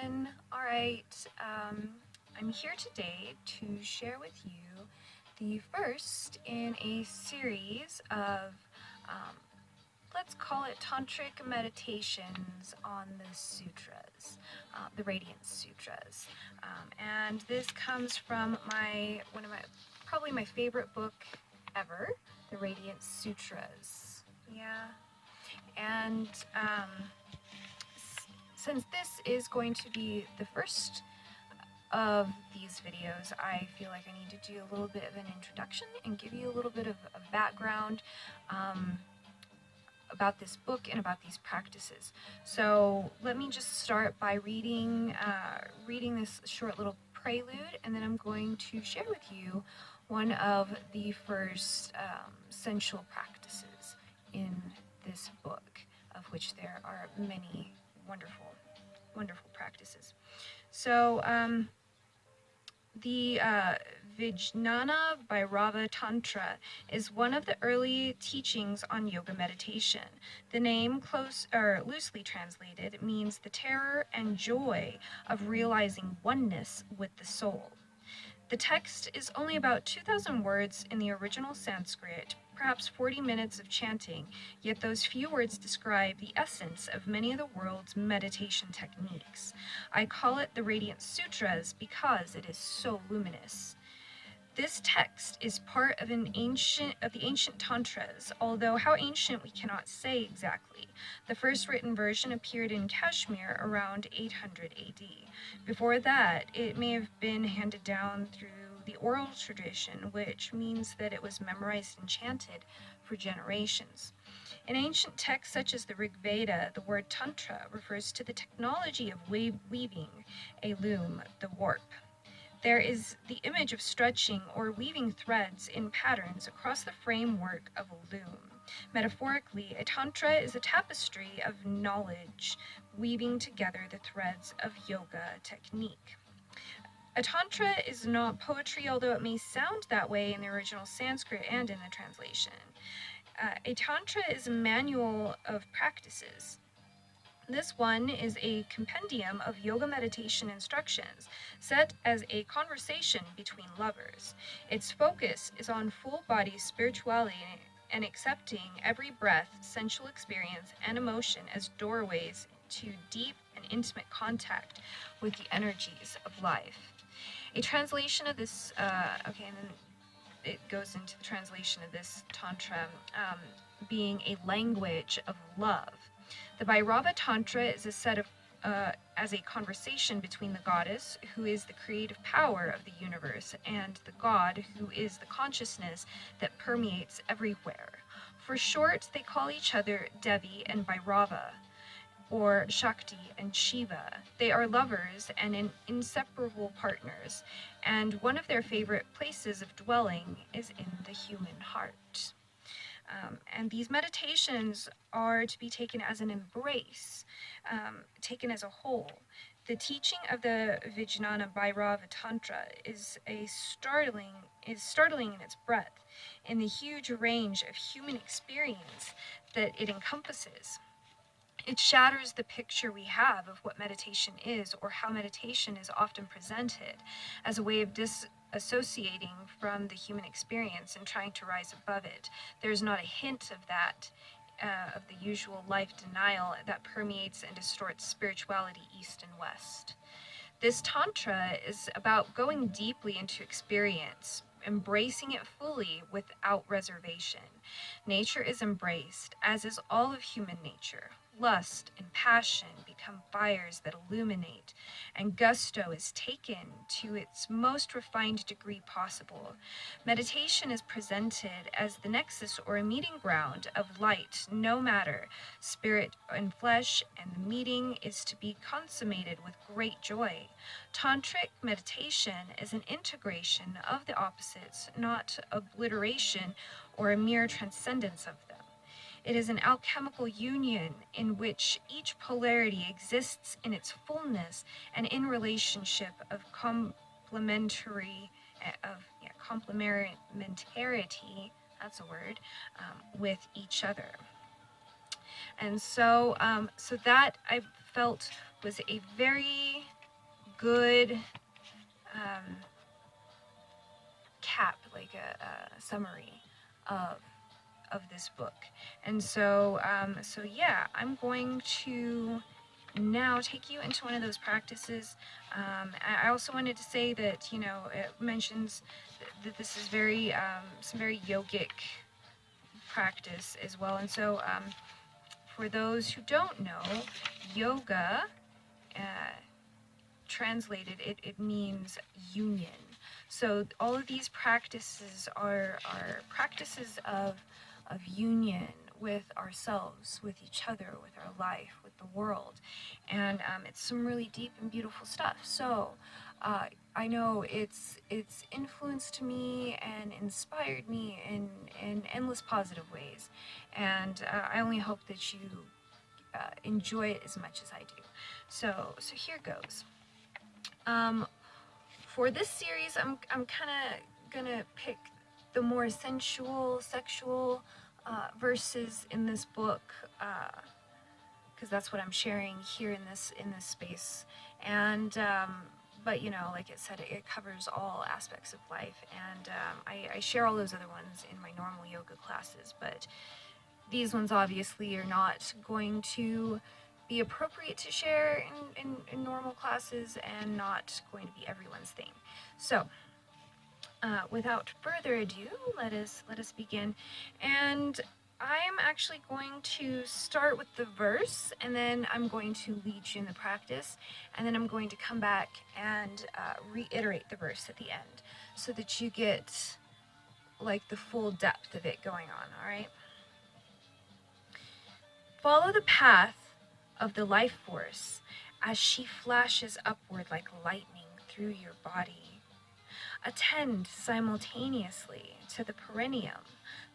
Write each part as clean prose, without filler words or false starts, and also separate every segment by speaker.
Speaker 1: everyone. All right, I'm here today to share with you the first in a series of, um, let's call it Tantric meditations on the sutras, the Radiance Sutras. And this comes from probably my favorite book ever, the Radiance Sutras. Yeah. And since this is going to be the first of these videos, I feel like I need to do a little bit of an introduction and give you a little bit of a background about this book and about these practices. So let me just start by reading this short little prelude, and then I'm going to share with you one of the first sensual practices in this book, of which there are many wonderful practices. So the Vijnana Bhairava Tantra is one of the early teachings on yoga meditation. The name, loosely translated, means the terror and joy of realizing oneness with the soul. The text is only about 2,000 words in the original Sanskrit, perhaps 40 minutes of chanting, yet those few words describe the essence of many of the world's meditation techniques. I call it the Radiant Sutras because it is so luminous. This text is part of the ancient tantras, although how ancient we cannot say exactly. The first written version appeared in Kashmir around 800 AD. Before that, it may have been handed down through the oral tradition, which means that it was memorized and chanted for generations. In ancient texts such as the Rig Veda, the word tantra refers to the technology of weaving a loom, the warp. There is the image of stretching or weaving threads in patterns across the framework of a loom. Metaphorically, a tantra is a tapestry of knowledge, weaving together the threads of yoga technique. A tantra is not poetry, although it may sound that way in the original Sanskrit and in the translation. A tantra is a manual of practices. This one is a compendium of yoga meditation instructions set as a conversation between lovers. Its focus is on full body spirituality and accepting every breath, sensual experience, and emotion as doorways to deep and intimate contact with the energies of life. A translation of this, and then it goes into the translation of this tantra being a language of love. The Bhairava Tantra is a set of as a conversation between the goddess, who is the creative power of the universe, and the god, who is the consciousness that permeates everywhere. For short, they call each other Devi and Bhairava, or Shakti and Shiva. They are lovers and inseparable partners, and one of their favorite places of dwelling is in the human heart. And these meditations are to be taken as an embrace, taken as a whole. The teaching of the Vijnana Bhairava Tantra is startling in its breadth, in the huge range of human experience that it encompasses. It shatters the picture we have of what meditation is, or how meditation is often presented as a way of disassociating from the human experience and trying to rise above it. There's not a hint of that, of the usual life denial that permeates and distorts spirituality east and west. This tantra is about going deeply into experience, embracing it fully without reservation. Nature is embraced, as is all of human nature. Lust and passion become fires that illuminate, and gusto is taken to its most refined degree possible. Meditation is presented as the nexus or a meeting ground of light, no matter, spirit and flesh, and the meeting is to be consummated with great joy. Tantric meditation is an integration of the opposites, not obliteration or a mere transcendence of them. It is an alchemical union in which each polarity exists in its fullness and in relationship of complementarity, that's a word, with each other. And so that I felt was a very good cap, like a summary of this book. And so so yeah, I'm going to now take you into one of those practices. I also wanted to say that, you know, it mentions that this is very some very yogic practice as well. And so for those who don't know, yoga, uh, translated, it means union. So all of these practices are practices of union with ourselves, with each other, with our life, with the world. And it's some really deep and beautiful stuff. So I know it's influenced me and inspired me in endless positive ways. And I only hope that you enjoy it as much as I do. So here goes. For this series, I'm kind of gonna pick the more sensual, sexual verses in this book, because that's what I'm sharing here in this space. And but you know, like it said, it covers all aspects of life, and I share all those other ones in my normal yoga classes, but these ones obviously are not going to be appropriate to share in normal classes, and not going to be everyone's thing. So without further ado, let us begin. And I'm actually going to start with the verse, and then I'm going to lead you in the practice, and then I'm going to come back and reiterate the verse at the end, so that you get like the full depth of it going on. All right. Follow the path of the life force as she flashes upward like lightning through your body. Attend simultaneously to the perineum,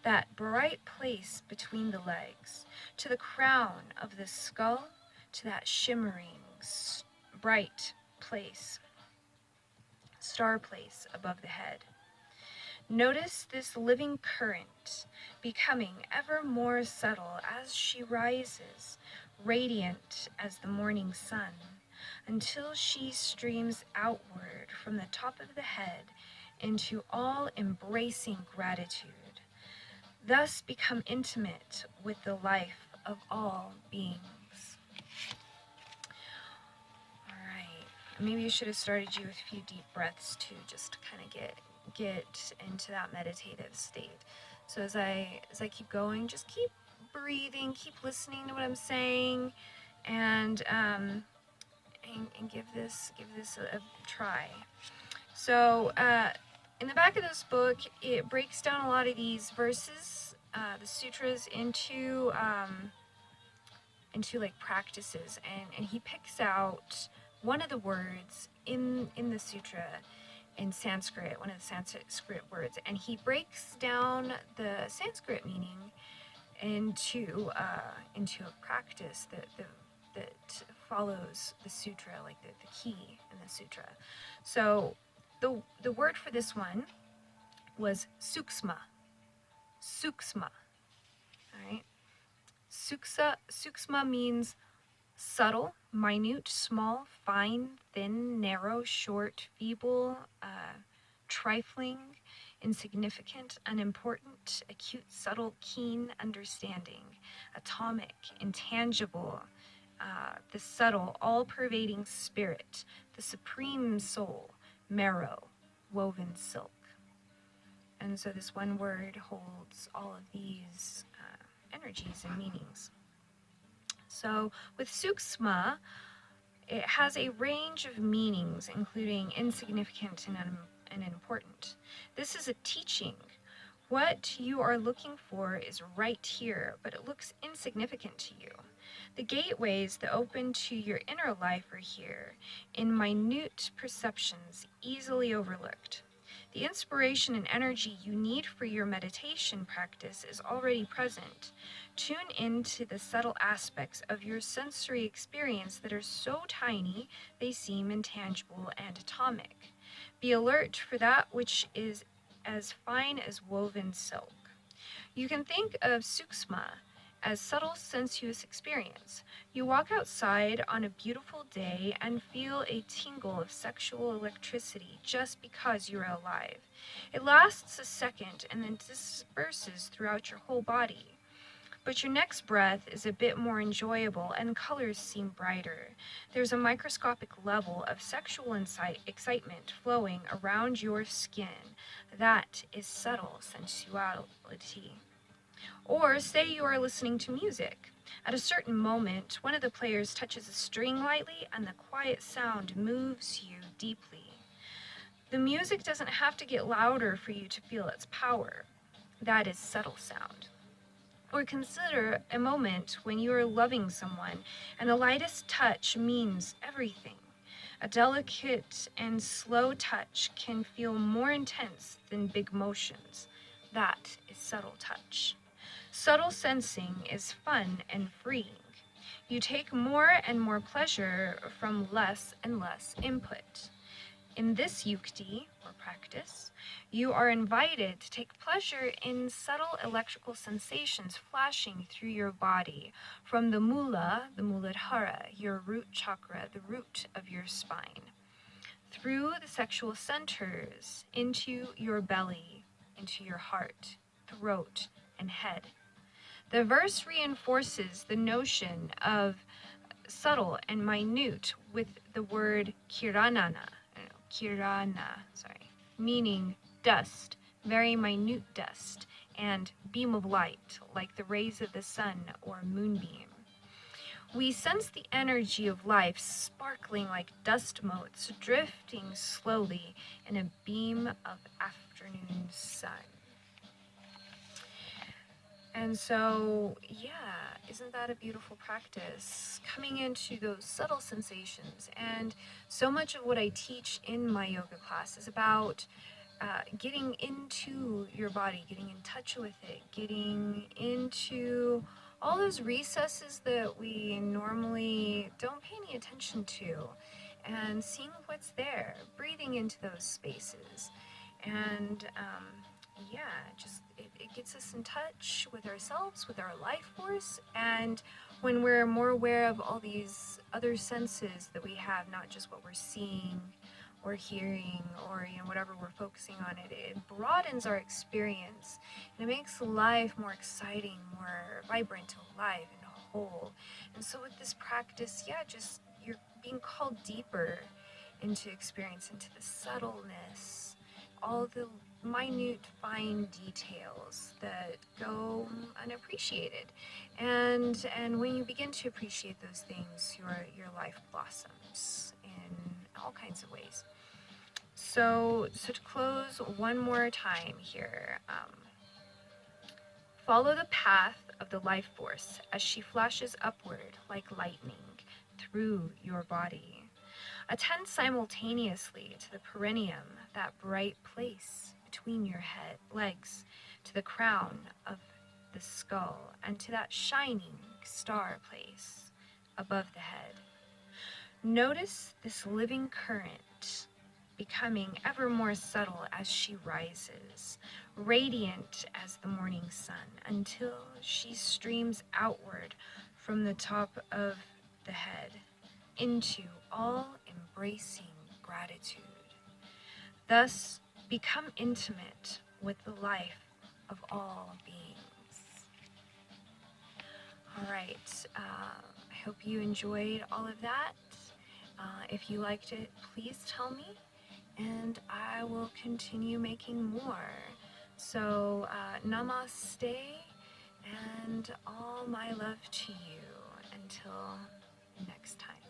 Speaker 1: that bright place between the legs, to the crown of the skull, to that shimmering, bright place, star place above the head. Notice this living current becoming ever more subtle as she rises, radiant as the morning sun, until she streams outward from the top of the head into all-embracing gratitude. Thus become intimate with the life of all beings. All right. Maybe I should have started you with a few deep breaths too, just to kind of get into that meditative state. So as I keep going, just keep breathing, keep listening to what I'm saying, and give this a try. So in the back of this book, it breaks down a lot of these verses, the sutras, into like practices, and he picks out one of the words in the sutra in Sanskrit, one of the Sanskrit words, and he breaks down the Sanskrit meaning into a practice that follows the sutra, like the key in the sutra. So the word for this one was suksma. Suksma. All right. Suksma means subtle, minute, small, fine, thin, narrow, short, feeble, trifling, insignificant, unimportant, acute, subtle, keen, understanding, atomic, intangible, the subtle, all-pervading spirit, the supreme soul, marrow, woven silk. And so this one word holds all of these energies and meanings. So with suksma, it has a range of meanings, including insignificant and important. This is a teaching. What you are looking for is right here, but it looks insignificant to you. The gateways that open to your inner life are here, in minute perceptions easily overlooked. The inspiration and energy you need for your meditation practice is already present. Tune into the subtle aspects of your sensory experience that are so tiny they seem intangible and atomic. Be alert for that which is as fine as woven silk. You can think of suksma as subtle sensuous experience. You walk outside on a beautiful day and feel a tingle of sexual electricity just because you're alive. It lasts a second and then disperses throughout your whole body. But your next breath is a bit more enjoyable and colors seem brighter. There's a microscopic level of sexual excitement flowing around your skin. That is subtle sensuality. Or say you are listening to music. At a certain moment, one of the players touches a string lightly and the quiet sound moves you deeply. The music doesn't have to get louder for you to feel its power. That is subtle sound. Or consider a moment when you are loving someone and the lightest touch means everything. A delicate and slow touch can feel more intense than big motions. That is subtle touch. Subtle sensing is fun and freeing. You take more and more pleasure from less and less input. In this yukti, or practice, you are invited to take pleasure in subtle electrical sensations flashing through your body from the Muladhara, your root chakra, the root of your spine, through the sexual centers, into your belly, into your heart, throat, and head. The verse reinforces the notion of subtle and minute with the word meaning dust, very minute dust, and beam of light, like the rays of the sun or moonbeam. We sense the energy of life sparkling like dust motes, drifting slowly in a beam of afternoon sun. And so, yeah, isn't that a beautiful practice? Coming into those subtle sensations. And so much of what I teach in my yoga class is about getting into your body, getting in touch with it, getting into all those recesses that we normally don't pay any attention to, and seeing what's there, breathing into those spaces. And yeah, just it gets us in touch with ourselves, with our life force, and when we're more aware of all these other senses that we have, not just what we're seeing or hearing or whatever we're focusing on, it broadens our experience and it makes life more exciting, more vibrant, alive, and whole. And so with this practice, yeah, just you're being called deeper into experience, into the subtleness, all the minute, fine details that go unappreciated. And when you begin to appreciate those things, your life blossoms in all kinds of ways. So to close one more time here, follow the path of the life force as she flashes upward like lightning through your body. Attend simultaneously to the perineum, that bright place between your legs, to the crown of the skull, and to that shining star place above the head. Notice this living current becoming ever more subtle as she rises, radiant as the morning sun, until she streams outward from the top of the head into all-embracing gratitude. Thus, become intimate with the life of all beings. All right, I hope you enjoyed all of that. If you liked it, please tell me, and I will continue making more. So, namaste, and all my love to you. Until next time.